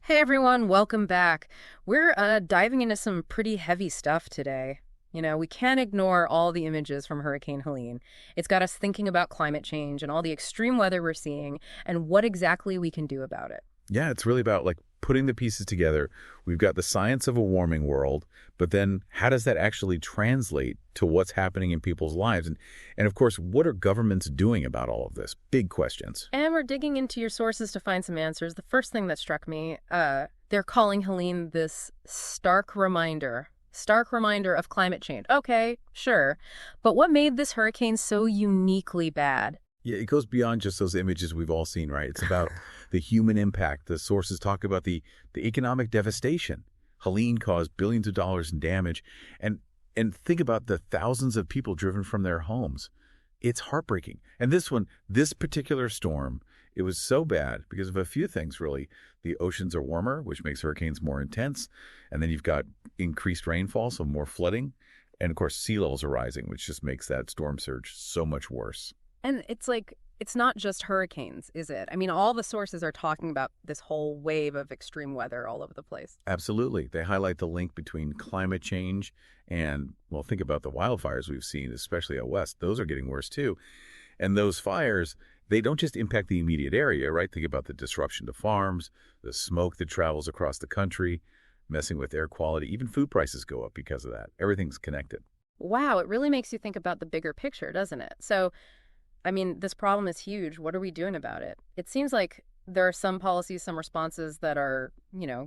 Hey everyone, welcome back. We're diving into some pretty heavy stuff today. We can't ignore all the images from Hurricane Helene. It's got us thinking about climate change and all the extreme weather we're seeing and what exactly we can do about it. Yeah, it's really about putting the pieces together. We've got the science of a warming world, but then how does that actually translate to what's happening in people's lives? And of course, what are governments doing about all of this? Big questions. And we're digging into your sources to find some answers. The first thing that struck me, they're calling Helene this stark reminder of climate change. Okay, sure. But what made this hurricane so uniquely bad? Yeah, it goes beyond just those images we've all seen, right? It's about the human impact. The sources talk about the economic devastation. Helene caused billions of dollars in damage. And think about the thousands of people driven from their homes. It's heartbreaking. And this particular storm, it was so bad because of a few things, really. The oceans are warmer, which makes hurricanes more intense. And then you've got increased rainfall, so more flooding. And of course, sea levels are rising, which just makes that storm surge so much worse. And it's not just hurricanes, is it? I mean, all the sources are talking about this whole wave of extreme weather all over the place. Absolutely. They highlight the link between climate change and, well, think about the wildfires we've seen, especially out west. Those are getting worse too. And those fires, they don't just impact the immediate area, right? Think about the disruption to farms, the smoke that travels across the country, messing with air quality. Even food prices go up because of that. Everything's connected. Wow, it really makes you think about the bigger picture, doesn't it? So, I mean, this problem is huge. What are we doing about it? It seems like there are some policies, some responses that are,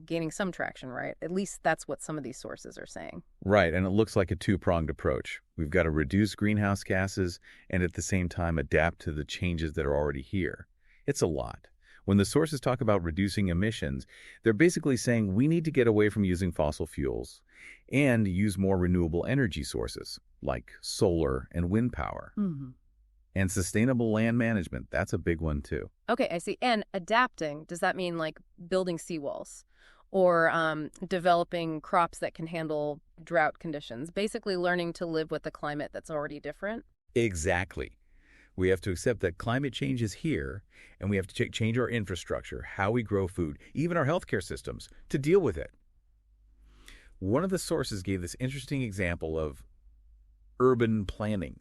gaining some traction, right? At least that's what some of these sources are saying. Right, and it looks like a two-pronged approach. We've got to reduce greenhouse gases and at the same time adapt to the changes that are already here. It's a lot. When the sources talk about reducing emissions, they're basically saying we need to get away from using fossil fuels and use more renewable energy sources like solar and wind power. Mm-hmm. And sustainable land management, that's a big one too. Okay, I see. And adapting, does that mean like building seawalls or developing crops that can handle drought conditions? Basically learning to live with a climate that's already different? Exactly. We have to accept that climate change is here, and we have to change our infrastructure, how we grow food, even our healthcare systems, to deal with it. One of the sources gave this interesting example of urban planning,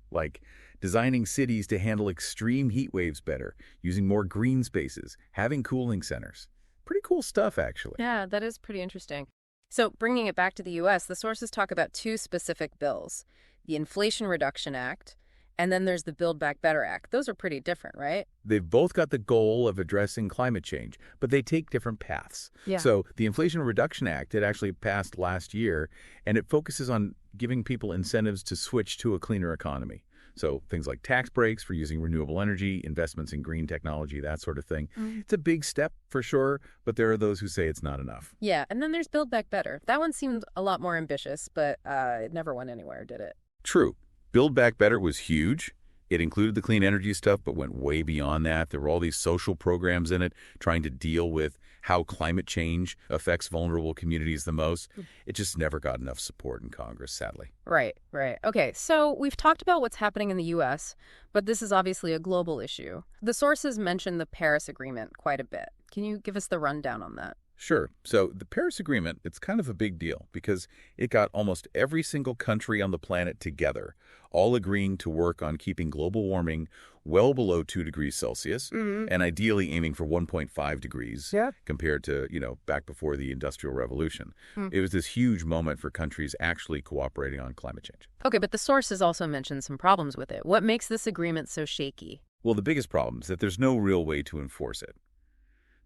like designing cities to handle extreme heat waves better, using more green spaces, having cooling centers. Pretty cool stuff, actually. Yeah, that is pretty interesting. So bringing it back to the U.S., the sources talk about two specific bills, the Inflation Reduction Act, and then there's the Build Back Better Act. Those are pretty different, right? They've both got the goal of addressing climate change, but they take different paths. Yeah. So the Inflation Reduction Act, it actually passed last year, and it focuses on giving people incentives to switch to a cleaner economy. So things like tax breaks for using renewable energy, investments in green technology, that sort of thing. It's a big step for sure, but there are those who say it's not enough. Yeah, and then there's Build Back Better. That one seemed a lot more ambitious, but it never went anywhere, did it? True. Build Back Better was huge. It included the clean energy stuff, but went way beyond that. There were all these social programs in it trying to deal with how climate change affects vulnerable communities the most. It just never got enough support in Congress, sadly. Right, right. Okay, so we've talked about what's happening in the U.S., but this is obviously a global issue. The sources mention the Paris Agreement quite a bit. Can you give us the rundown on that? Sure. So the Paris Agreement, it's kind of a big deal because it got almost every single country on the planet together, all agreeing to work on keeping global warming well below 2 degrees Celsius and ideally aiming for 1.5 degrees compared to, back before the Industrial Revolution. It was this huge moment for countries actually cooperating on climate change. Okay, but the sources also mentioned some problems with it. What makes this agreement so shaky? Well, the biggest problem is that there's no real way to enforce it.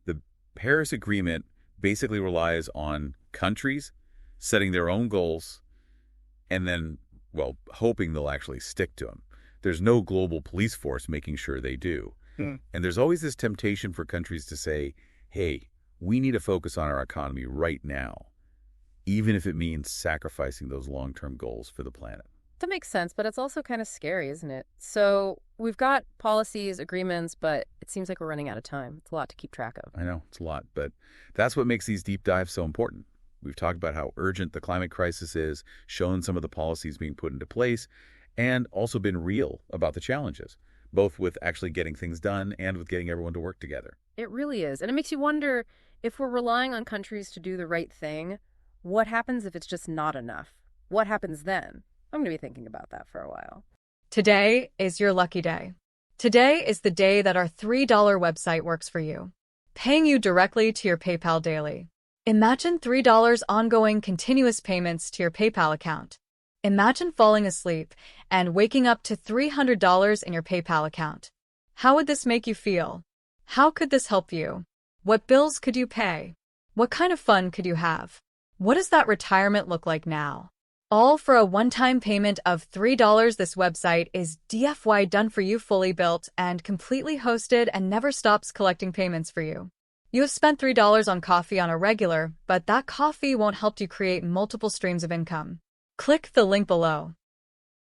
The Paris Agreement basically relies on countries setting their own goals and then, well, hoping they'll actually stick to them. There's no global police force making sure they do. And there's always this temptation for countries to say, hey, we need to focus on our economy right now, even if it means sacrificing those long-term goals for the planet. That makes sense, but it's also kind of scary, isn't it? So we've got policies, agreements, but it seems like we're running out of time. It's a lot to keep track of. I know, it's a lot, but that's what makes these deep dives so important. We've talked about how urgent the climate crisis is, shown some of the policies being put into place, and also been real about the challenges, both with actually getting things done and with getting everyone to work together. It really is. And it makes you wonder If we're relying on countries to do the right thing, what happens if it's just not enough? What happens then? I'm going to be thinking about that for a while. Today is your lucky day. Today is the day that our $3 website works for you, paying you directly to your PayPal daily. Imagine $3 ongoing continuous payments to your PayPal account. Imagine falling asleep and waking up to $300 in your PayPal account. How would this make you feel? How could this help you? What bills could you pay? What kind of fun could you have? What does that retirement look like now? All for a one-time payment of $3. This website is DFY done for you, fully built and completely hosted, and never stops collecting payments for you. You have spent $3 on coffee on a regular, but that coffee won't help you create multiple streams of income. Click the link below.